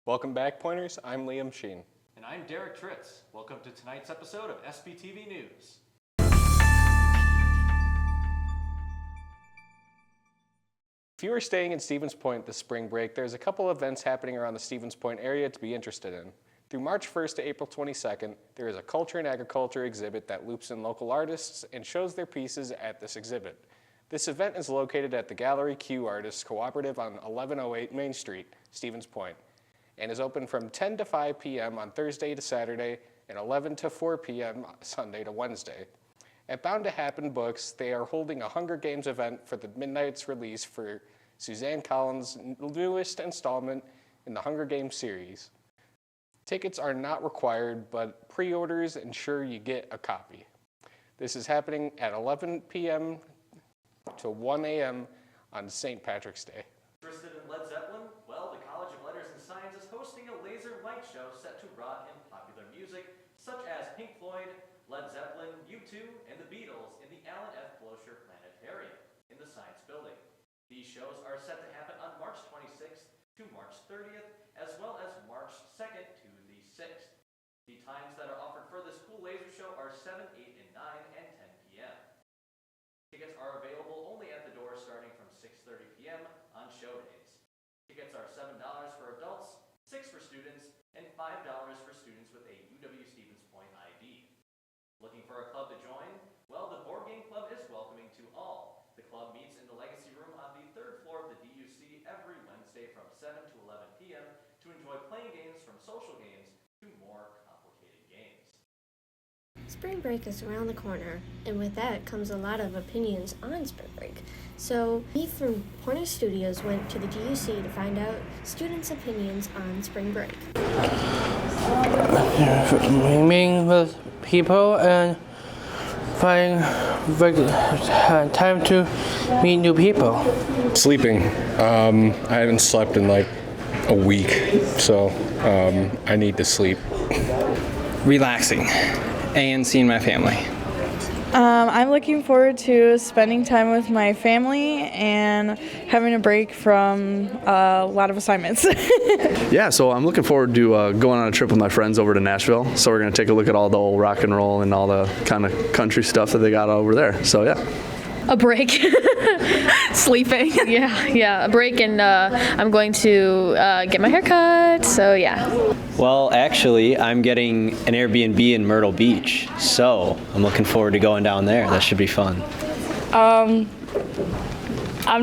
Welcome back, Pointers. I'm Liam Sheen. And I'm Derek Tritz. Welcome to tonight's episode of SPTV News. If you are staying in Stevens Point this spring break, there's a couple events happening around the Stevens Point area to be interested in. Through March 1st to April 22nd, there is a Culture and Agriculture exhibit that loops in local artists and shows their pieces at this exhibit. This event is located at the Gallery Q Artists Cooperative on 1108 Main Street, Stevens Point, and is open from 10 to 5 p.m. on Thursday to Saturday and 11 to 4 p.m. Sunday to Wednesday. At Bound to Happen Books, they are holding a Hunger Games event for the Midnight's release for Suzanne Collins' newest installment in the Hunger Games series. Tickets are not required, but pre-orders ensure you get a copy. This is happening at 11 p.m. to 1 a.m. on St. Patrick's Day. Interested in Led Zeppelin? Well, the College of Letters and Science is hosting a laser light show set to rock and popular music, such as Pink Floyd, Led Zeppelin, U2, and the Beatles in the Alan F. Blocher Planetarium in the Science Building. These shows are set to happen on March 26th to March 30th, as well as March 2nd to the 6th. The times that are offered for this cool laser show are 7, 8, and 9, and 10 p.m. Tickets are available only at the door starting from 6:30 p.m. on show days. Tickets are $7 for adults, $6 for students, and $5 for students with a UW-Stevens Point ID. Looking for a club to join? Well, the Board Game Club is welcoming to all. The club meets in the Legacy Room on the 3rd floor of the DUC every Wednesday from 7 to 11 p.m. to enjoy playing games from social games to more complicated games. Spring break is around the corner, and with that comes a lot of opinions on spring break. So, we from Pointer Studios went to the DUC to find out students' opinions on spring break. Meeting with people and finding time to meet new people. Sleeping. I haven't slept in like a week, so I need to sleep. Relaxing and seeing my family. I'm looking forward to spending time with my family and having a break from a lot of assignments. Yeah, so I'm looking forward to going on a trip with my friends over to Nashville. So we're going to take a look at all the old rock and roll and all the kind of country stuff that they got over there. So yeah. A break. Sleeping. Yeah, a break, and I'm going to get my hair cut, so yeah. Well, actually, I'm getting an Airbnb in Myrtle Beach, so I'm looking forward to going down there. That should be fun. I'm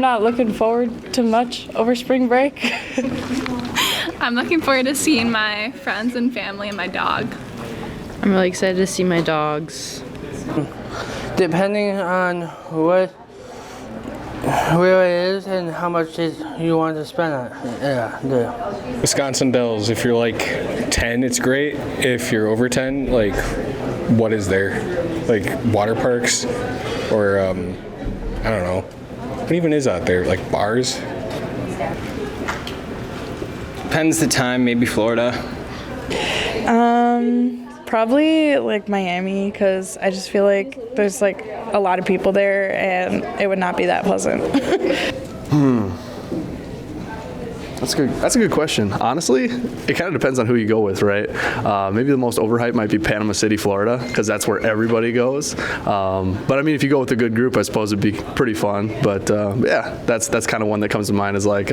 not looking forward to much over spring break. I'm looking forward to seeing my friends and family and my dog. I'm really excited to see my dogs. Depending on where it is and how much you want to spend on it. Yeah. Wisconsin Dells, if you're like 10, it's great. If you're over 10, like, what is there? Like water parks or, I don't know. What even is out there? Like bars? Depends the time, maybe Florida. Probably like Miami, because I just feel like there's like a lot of people there and it would not be that pleasant. That's a good question. Honestly, it kind of depends on who you go with, right? Maybe the most overhyped might be Panama City, Florida, because that's where everybody goes. But I mean, if you go with a good group, I suppose it'd be pretty fun. But yeah, that's kind of one that comes to mind is like,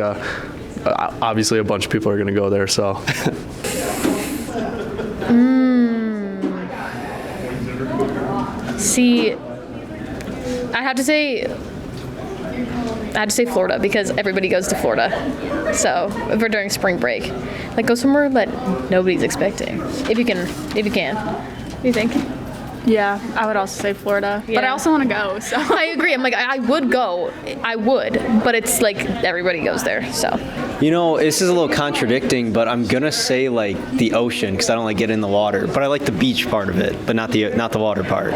obviously a bunch of people are going to go there, so. See, I have to say Florida because everybody goes to Florida. So if we're during spring break, like go somewhere that nobody's expecting. If you can. What do you think? Yeah, I would also say Florida, but I also want to go, so. I agree. I'm like, I would go. I would, but it's like everybody goes there, so. You know, this is a little contradicting, but I'm gonna say like the ocean because I don't like getting in the water, but I like the beach part of it, but not the water part.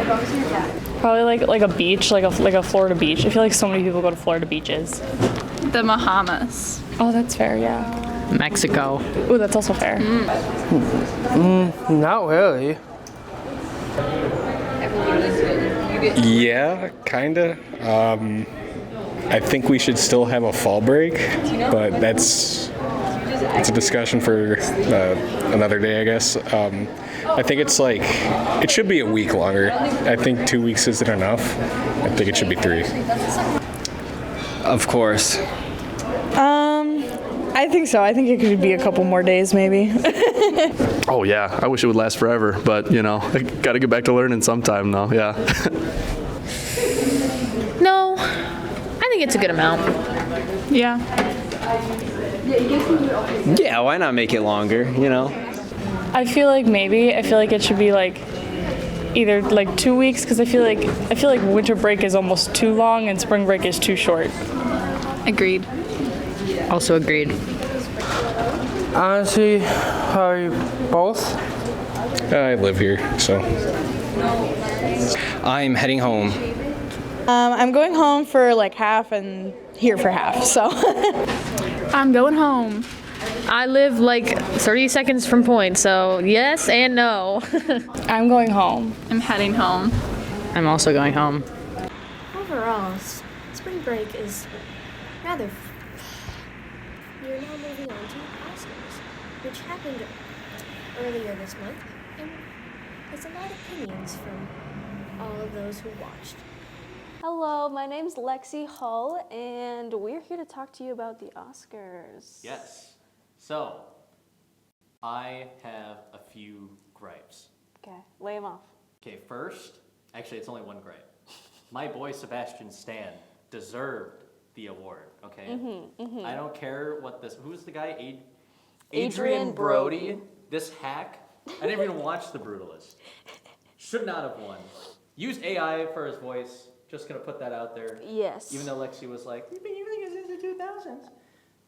Probably like a beach, like a Florida beach. I feel like so many people go to Florida beaches. The Bahamas. Oh, that's fair, yeah. Mexico. Oh, that's also fair. Not really. Yeah, kinda. I think we should still have a fall break, but that's it's a discussion for another day, I guess. I think it's like, it should be a week longer. I think 2 weeks isn't enough. I think it should be 3. Of course. I think so. I think it could be a couple more days, maybe. Oh yeah, I wish it would last forever, but you know, I got to get back to learning sometime though. Yeah. No, I think it's a good amount. Yeah. Yeah, why not make it longer, you know? I feel like maybe. I feel like it should be like either like 2 weeks because I feel like winter break is almost too long and spring break is too short. Agreed. Also agreed. Honestly, probably both. I live here, so. I'm heading home. I'm going home for like half and here for half, so. I'm going home. I live like 30 seconds from point, so yes and no. I'm going home. I'm heading home. I'm also going home. Overall, spring break is rather. We're now moving on to OSCARS, which happened earlier this month, and there's a lot of opinions from all of those who watched. Hello, my name's Lexi Hull, and we're here to talk to you about the Oscars. Yes. So, I have a few gripes. Okay, lay them off. Okay, first, actually it's only one gripe. My boy Sebastian Stan deserved the award, okay? I don't care what this, who's the guy? Adrian Brody, this hack. I didn't even watch The Brutalist. Should not have won. Used AI for his voice, just gonna put that out there. Yes. Even though Lexi was like, you've been using it since the 2000s.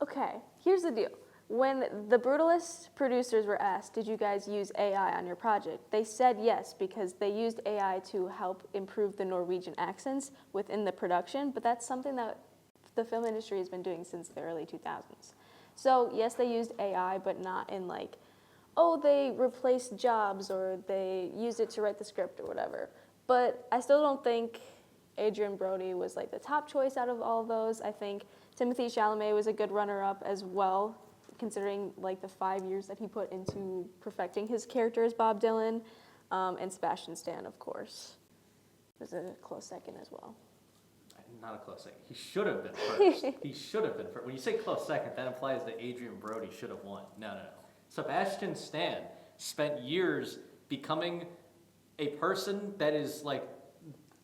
Okay, here's the deal. When the Brutalist producers were asked, did you guys use AI on your project? They said yes, because they used AI to help improve the Norwegian accents within the production, but that's something that the film industry has been doing since the early 2000s. So yes, they used AI, but not in like, oh, they replaced jobs or they used it to write the script or whatever. But I still don't think Adrian Brody was like the top choice out of all of those. I think Timothée Chalamet was a good runner-up as well, considering like the 5 years that he put into perfecting his character as Bob Dylan, and Sebastian Stan, of course, was a close second as well. Not a close second. He should have been first. He should have been first. When you say close second, that implies that Adrian Brody should have won. No. Sebastian Stan spent years becoming a person that is like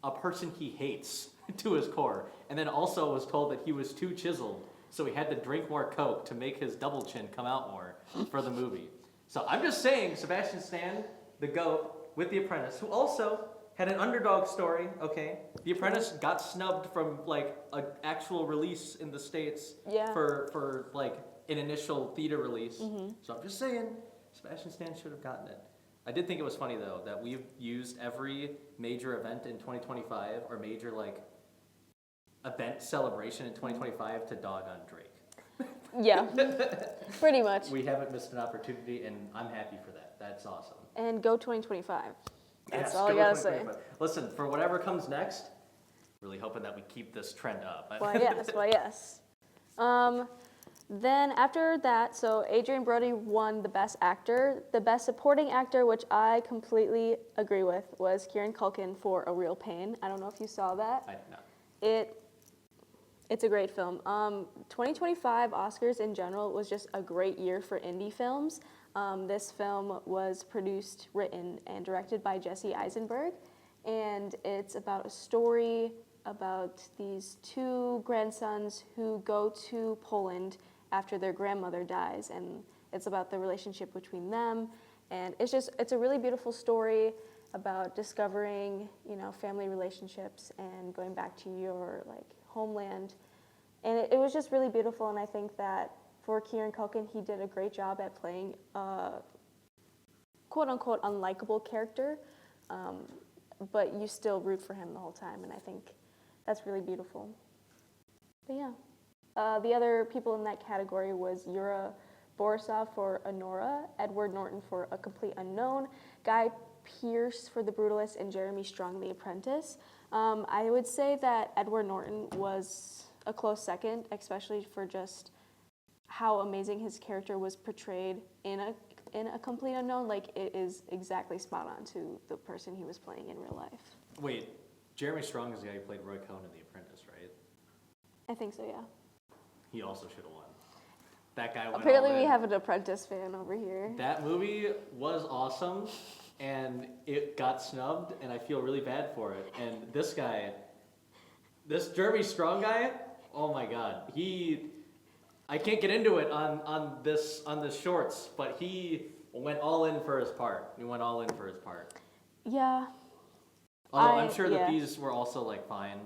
a person he hates to his core, and then also was told that he was too chiseled, so he had to drink more Coke to make his double chin come out more for the movie. So I'm just saying, Sebastian Stan, the GOAT, with The Apprentice, who also had an underdog story, okay? The Apprentice got snubbed from like an actual release in the States for like an initial theater release. So I'm just saying, Sebastian Stan should have gotten it. I did think it was funny though, that we've used every major event in 2025 or major like event celebration in 2025 to dog on Drake. Yeah, pretty much. We haven't missed an opportunity, and I'm happy for that. That's awesome. And go 2025. That's Yes, all I go gotta 2025. Listen, for whatever comes next, really hoping that we keep this trend up. Why yes. Then after that, so Adrian Brody won the Best Actor. The Best Supporting Actor, which I completely agree with, was Kieran Culkin for A Real Pain. I don't know if you saw that. I did not. It's a great film. 2025 Oscars in general was just a great year for indie films. This film was produced, written, and directed by Jesse Eisenberg, and it's about a story about these two grandsons who go to Poland after their grandmother dies, and it's about the relationship between them, and it's a really beautiful story about discovering, family relationships and going back to your homeland, and it was just really beautiful. And I think that for Kieran Culkin, he did a great job at playing a quote-unquote unlikable character, but you still root for him the whole time, and I think that's really beautiful. But yeah. The other people in that category was Yura Borisov for Honora, Edward Norton for A Complete Unknown, Guy Pearce for The Brutalist, and Jeremy Strong, The Apprentice. I would say that Edward Norton was a close second, especially for just how amazing his character was portrayed in a Complete Unknown. Like, it is exactly spot on to the person he was playing in real life. Wait, Jeremy Strong is the guy who played Roy Cohn in The Apprentice, right? I think so, yeah. He also should have won. That guy went Apparently all in. we have an Apprentice fan over here. That movie was awesome, and it got snubbed, and I feel really bad for it. And this guy, this Jeremy Strong guy, oh my God, I can't get into it on this shorts, but he went all in for his part. Yeah. Although I'm sure that these were also like fine,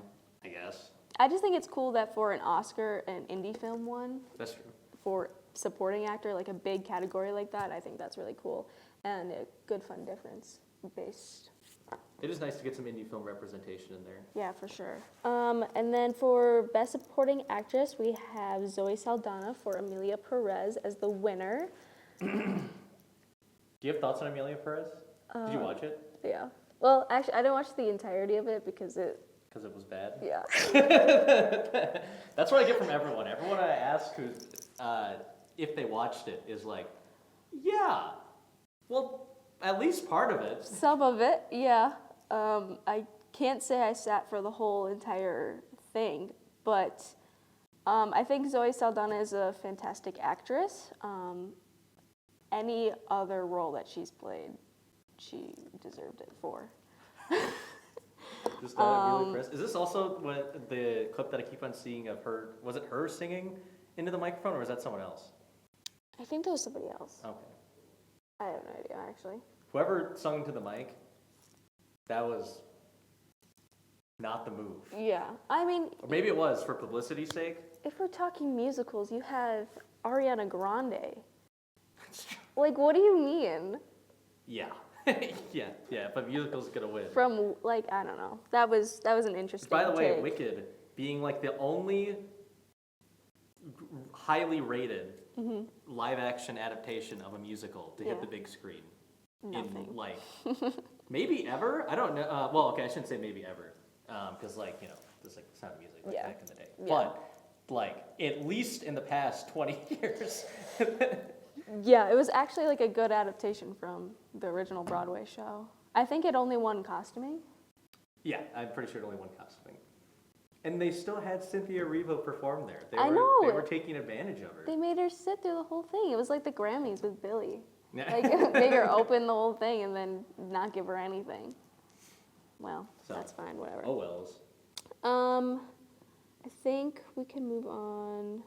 I guess. I just think it's cool that for an Oscar, an indie film won. That's true. For supporting actor, like a big category like that, I think that's really cool. And a good fun difference based. It is nice to get some indie film representation in there. Yeah, for sure. And then for Best Supporting Actress, we have Zoe Saldana for Amelia Perez as the winner. Do you have thoughts on Amelia Perez? Did you watch it? Yeah. Well, actually, I didn't watch the entirety of it because it was bad? Yeah. That's what I get from everyone. Everyone I ask if they watched it is like, yeah, well, at least part of it. Some of it, yeah. I can't say I sat for the whole entire thing, but I think Zoe Saldana is a fantastic actress. Any other role that she's played, she deserved it for. Is this also the clip that I keep on seeing of her? Was it her singing into the microphone, or was that someone else? I think that was somebody else. Okay. I have no idea, actually. Whoever sung into the mic, that was not the move. Yeah, I mean... Or maybe it was for publicity's sake. If we're talking musicals, you have Ariana Grande. Like, what do you mean? Yeah. yeah, but musical's gonna win. From, like, I don't know. That was an interesting By the way, take. Wicked being like the only highly rated live action adaptation of a musical to hit the big screen. Nothing. In like maybe ever? I don't know. Well, okay, I shouldn't say maybe ever, because like there's like sound of music back in the day. Yeah. But like at least in the past 20 years. Yeah, it was actually like a good adaptation from the original Broadway show. I think it only won costuming. Yeah, I'm pretty sure it only won costuming. And they still had Cynthia Erivo perform there. I know. They were taking advantage of her. They made her sit through the whole thing. It was like the Grammys with Billy. Like, make her open the whole thing and then not give her anything. Well, that's fine, whatever. Oh wells. I think we can move on.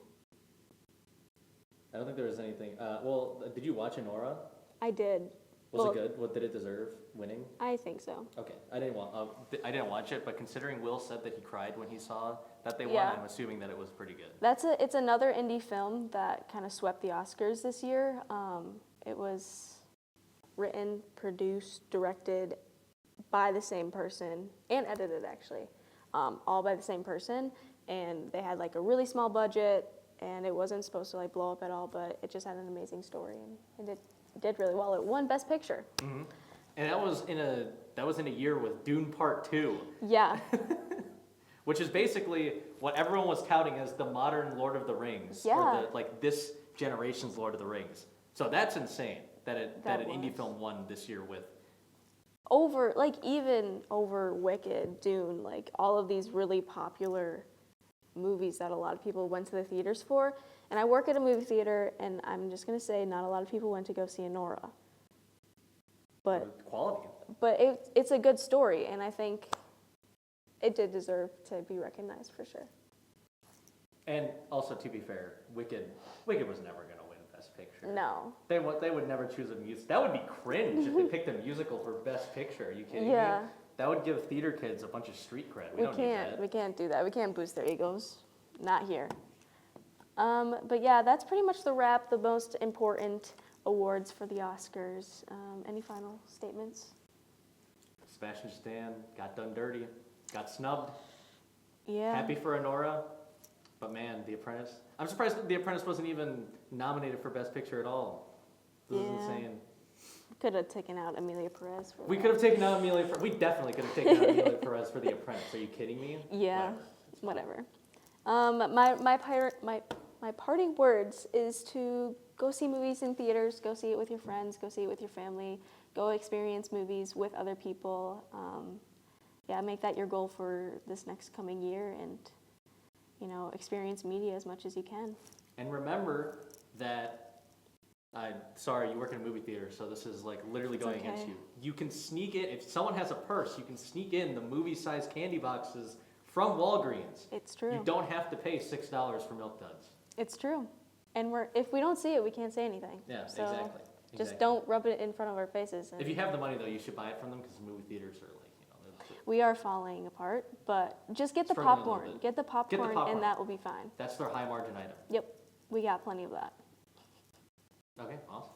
I don't think there was anything. Well, did you watch Anora? I did. Was it good? What did it deserve winning? I think so. Okay, I didn't watch it, but considering Will said that he cried when he saw that they won, Yeah. I'm assuming that it was pretty good. It's another indie film that kind of swept the Oscars this year. It was written, produced, directed by the same person, and edited actually, all by the same person. And they had like a really small budget, and it wasn't supposed to like blow up at all, but it just had an amazing story, and it did really well. It won Best Picture. Mm-hmm. And that was in a year with Dune Part 2. Yeah. Which is basically what everyone was touting as the modern Lord of the Rings. Yeah. Or this generation's Lord of the Rings. So that's insane that an indie film won this year with. Even over Wicked, Dune, like all of these really popular movies that a lot of people went to the theaters for. And I work at a movie theater, and I'm just going to say not a lot of people went to go see Anora. But quality. But it's a good story, and I think it did deserve to be recognized for sure. And also, to be fair, Wicked was never going to win Best Picture. No. They would never choose a music. That would be cringe if they picked a musical for Best Picture. Are you kidding me? That would give theater kids a bunch of street cred. We don't need that. We can't do that. We can't boost their egos. Not here. But yeah, that's pretty much the wrap. The most important awards for the Oscars. Any final statements? Sebastian Stan got done dirty, got snubbed. Yeah. Happy for Anora, but man, The Apprentice. I'm surprised that The Apprentice wasn't even nominated for Best Picture at all. This is insane. Could have taken out Amelia Perez. We could have taken out Amelia. We definitely could have taken out Amelia Perez for The Apprentice. Are you kidding me? Yeah. Whatever. my parting words is to go see movies in theaters, go see it with your friends, go see it with your family, go experience movies with other people. Yeah, make that your goal for this next coming year, and experience media as much as you can. And remember that, sorry, you work in a movie theater, so this is like literally going against you. You can sneak in, if someone has a purse, you can sneak in the movie-sized candy boxes from Walgreens. It's true. You don't have to pay $6 for Milk Duds. It's true. And if we don't see it, we can't say anything. Yeah, so exactly. Just don't rub it in front of our faces. If you have the money, though, you should buy it from them because movie theaters are like, we are falling apart, but just get the Struggling a little popcorn. bit. Get the popcorn, and that will be fine. That's their high margin item. Yep, we got plenty of that. Okay, awesome.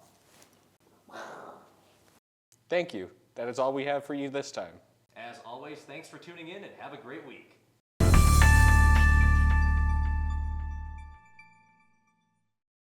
Thank you. That is all we have for you this time. As always, thanks for tuning in and have a great week.